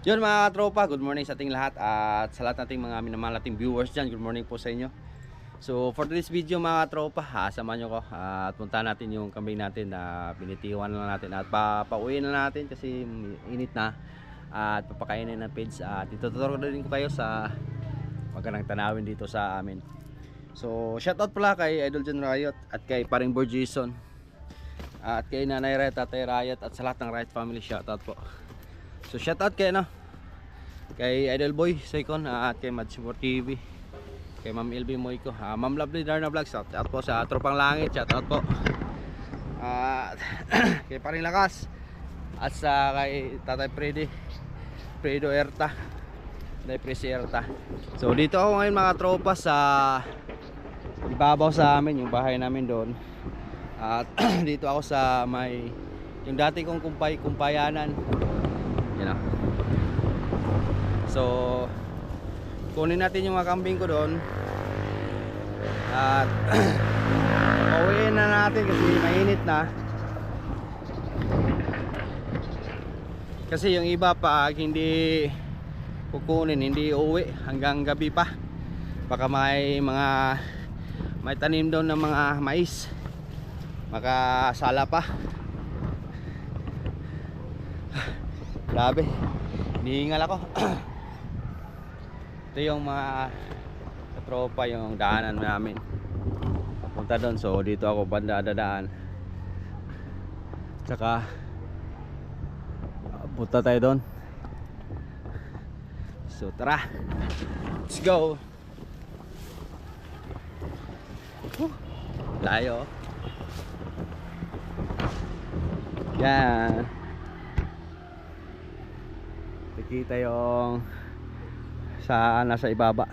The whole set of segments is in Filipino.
Yun mga tropa, good morning sa ating lahat at sa lahat nating mga minamahal nating viewers dyan. Good morning po sa inyo. So for this video mga tropa, samahan nyo ko at punta natin yung kambing natin na binitiwan na natin at papauwiin na natin kasi init na at papakainin ng feeds at ituturo din ko kayo sa magandang tanawin dito sa amin. So shoutout pala kay Idol John Riot at kay Paring Boy Jason at kay Nanay Riot, Tatay Riot at sa lahat ng Riot family, shoutout po. So shoutout kay Idol Boy Saicon at kay Madsimor TV, kay Ma'am LB Moyko, Ma'am Lovely Darna Vlog, shoutout po sa Tropang Langit, shoutout po at kay Paring Lakas at sa kay Tatay Fredo Erta, Tatay Presi Erta. So dito ako ngayon mga tropa sa ibabaw sa amin, yung bahay namin doon. At dito ako sa may yung dati kong kumpayanan. Yan o. So kunin natin yung mga kambing ko doon at pauwiin na natin kasi mainit na. Kasi yung iba pag hindi kukunin, hindi uuwi hanggang gabi pa. Baka may tanim doon ng mga mais, makasala pa. Grabe, hinihingal ako. Ito yung mga tropa, yung daanan namin papunta doon. So dito ako banda dadaan, tsaka punta tayo doon. So tara, let's go. Layo. Yan, nakikita yung nasa ibaba.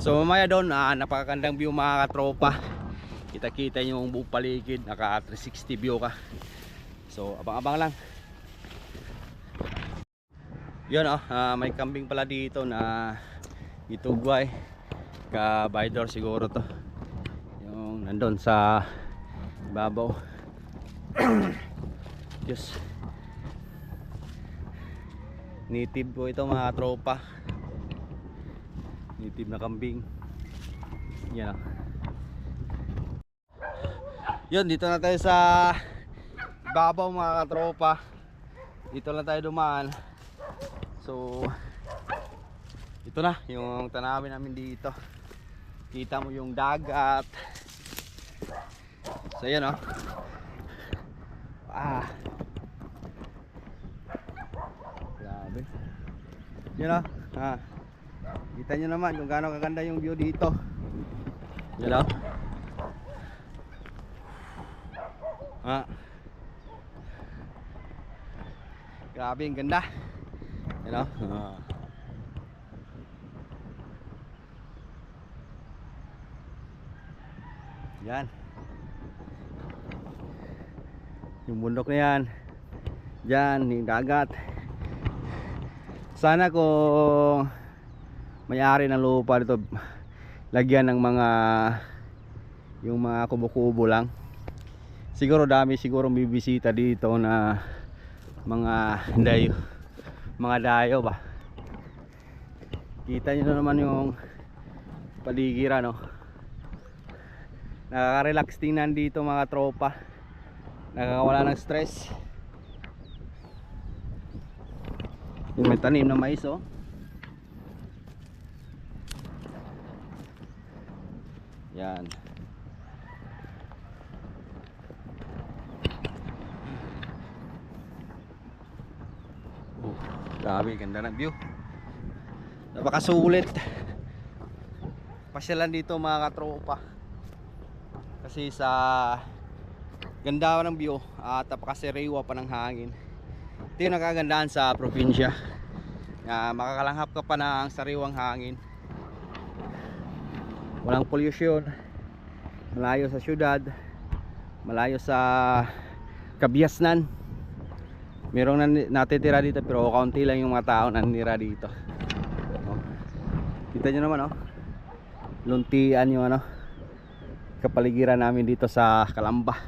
So mamaya doon napakagandang view mga katropa. Kita yung buong paligid, naka 360 view ka. So abang-abang lang. Yun may kambing pala dito na itugway, ka-baydor siguro to, yung nandun sa ibabaw. Diyos, native po ito mga tropa, native na kambing. Yan yun, dito na tayo sa ibabaw mga katropa. Dito lang tayo dumaan. So ito na yung tanawin namin dito. Kita mo yung dagat. So yan grabe. Yan kita nyo naman kung gaano kaganda yung view dito. Yan grabe, ang ganda. Yan yan yung bundok na yan, dyan yung dagat. Sana kung may-ari ng lupa dito lagyan ng yung mga kubo-kubo lang. Siguro dami siguro bibisita dito na mga dayo ba. Kita nyo naman yung paligiran nakaka-relax tingnan dito mga tropa, nakakawala ng stress. Yung may tanim na mais yan. Grabe, ganda ng view, napakasulit. Pasyalan dito mga katropa kasi sa ganda ng view at napakasariwa pa ng hangin. Ito yung nakagandahan sa probinsya, makakalanghap ka pa ng sariwang hangin, walang pollution, malayo sa syudad, malayo sa kabiasnan. Merong natitira dito pero kaunti lang yung mga tao nanira dito. Kita nyo naman luntian yung kapaligiran namin dito sa Calamba.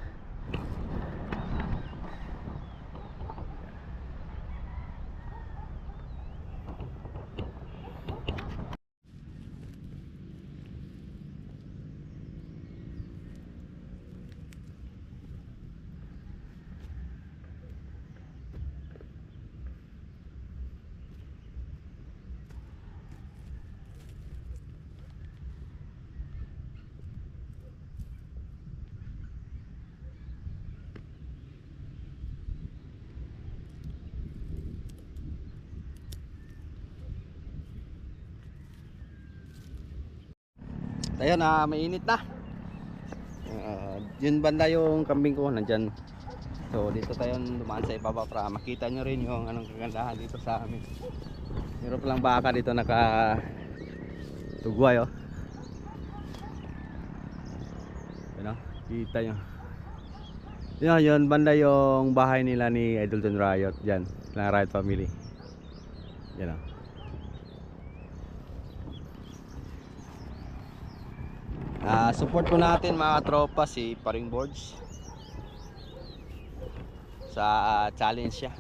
ayun, mainit na. Yun banda yung kambing ko nandyan. So dito tayo dumaan sa ibaba para makita nyo rin yung anong kagandahan dito sa amin. Meron palang baka dito naka tugway, oh. Yun, oh, kita nyo. Yun banda yung bahay nila ni Idol Don Riot. Dyan, ng Riot family. Yan, oh. Support po natin mga tropa si Paring Boards sa challenge siya.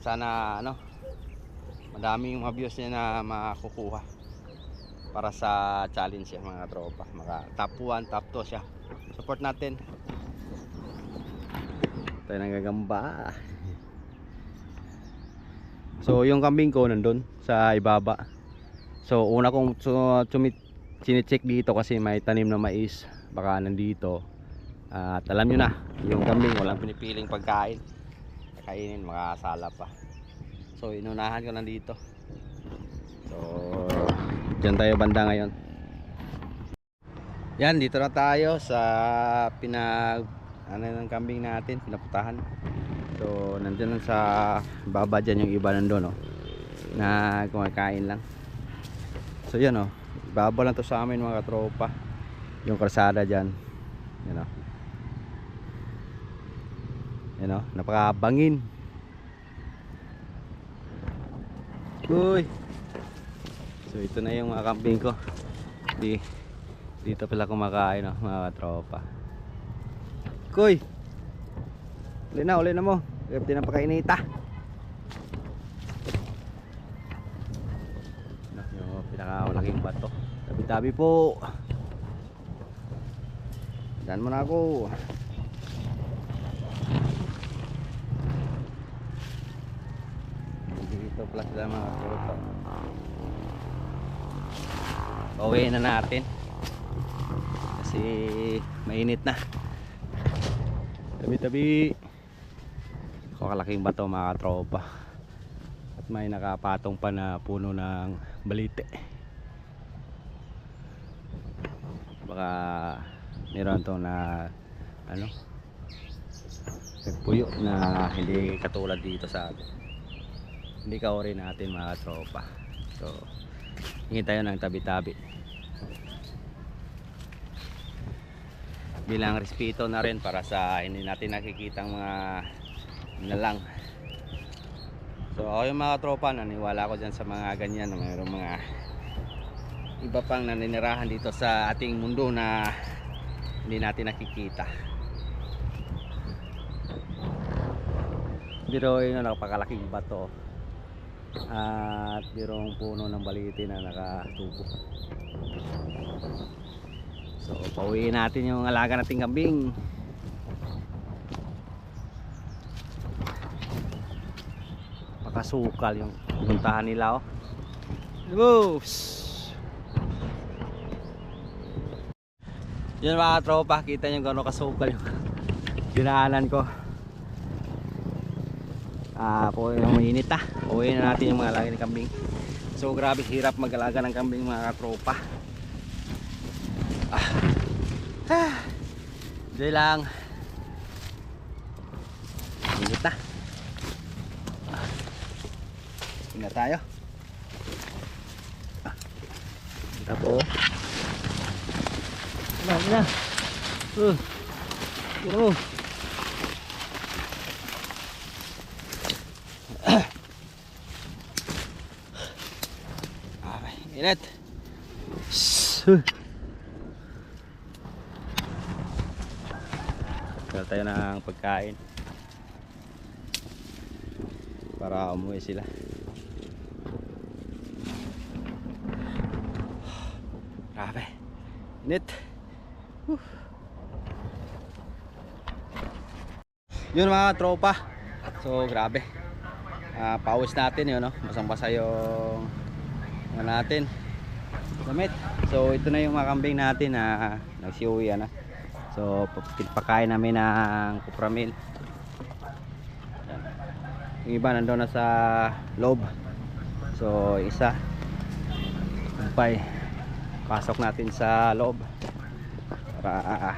Sana ano, madaming mga views niya na makukuha para sa challenge siya mga tropa. Maka top 1, top 2 siya. Support natin. Tayo nanggagamba. So yung kambing ko nandun sa ibaba. So una kong sinicheck dito kasi may tanim na mais, baka nandito. At alam nyo na, yung kambing walang pinipiling pagkain, kainin makasala pa. So inunahan ko nandito. So dyan tayo banda ngayon. Yan, dito na tayo sa ng kambing natin, pinaputahan. So nandyan sa baba dyan yung iba nandun, no, na kumakain lang. So yan, oh, baba lang to sa amin mga tropa, yung kalsada dyan. Yan, o. Yan, o, napakabangin. Uy. So ito na yung mga kambing ko. Dito pala kumakain, o, mga tropa. Kuy, uli na mo. Hindi na pakainita. Yung pinakamalaking bato. Tabi-tabi po. Dan mo na ako. Dito pala sila mga tropa. Pauwi na natin kasi mainit na. Tabi-tabi. Kalaking bato mga tropa. At may nakapatong pa na puno ng balite. Baka meron to na ano, nagpuyo na hindi katulad dito sa atin. Hindi kaori natin mga tropa. So hingi tayo ng tabi-tabi bilang respeto na rin para sa hindi natin nakikitang mga nalang. So ako yung mga tropa, naniwala ko dyan sa mga ganyan na mayroong mga iba pang naninirahan dito sa ating mundo na hindi natin nakikita. Pero yun, napakalaking bato at birong puno ng baliti na nakatubo. So pauwiin natin yung alaga nating kambing. Makasukal yung puntahan nila, oh. Moves. Yan mga tropa, kita nyo gano'ng kasukal yung dinaanan ko. Po yung mainit, uwi na natin yung mga alaga ng kambing. So grabe hirap mag-alaga ng kambing mga tropa. Hindi lang mainit na. Tingnan tayo. Kita po. Ina. Ino. Init. Kaya tayo ng pagkain para umuwi sila. Grabe. Init. Yun mga tropa. So grabe. Pawis natin yun, no? Basang-basa yung natin damit. So ito na yung mga kambing natin na nagsiuwi na. So pagpakain namin ng kupramil. Yung iba nandoon na sa loob. So isa kumpay pasok natin sa loob para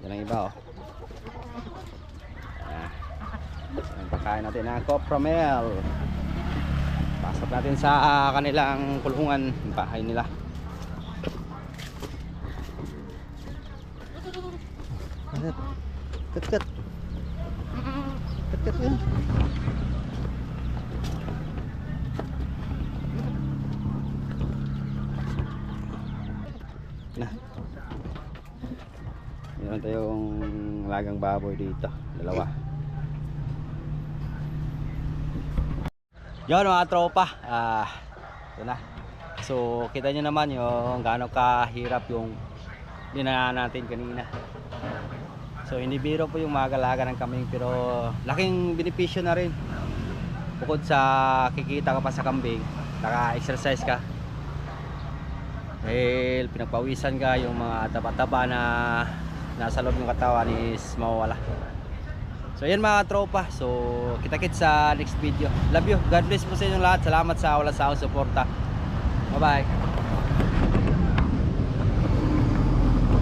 yan ang iba, oh. Ang pagkain natin ng Copramel. Pasok natin sa kanilang kulungan, bahay nila. Kat yun. Na. Meron tayong lagang baboy dito, dalawa. Yan mga tropa, ito na. So kita nyo naman yung gaano kahirap yung dinaan natin kanina. So hindi biro po yung magalaga ng kambing, pero laking benepisyo na rin. Bukod sa kikita ka pa sa kambing, naka-exercise ka. Dahil pinagpawisan ka, yung mga taba-taba na nasa loob ng katawan is mawawala. So yan mga tropa, so kita-kits sa next video. Love you, God bless po sa inyong lahat. Salamat sa walang sawang suporta. Bye bye.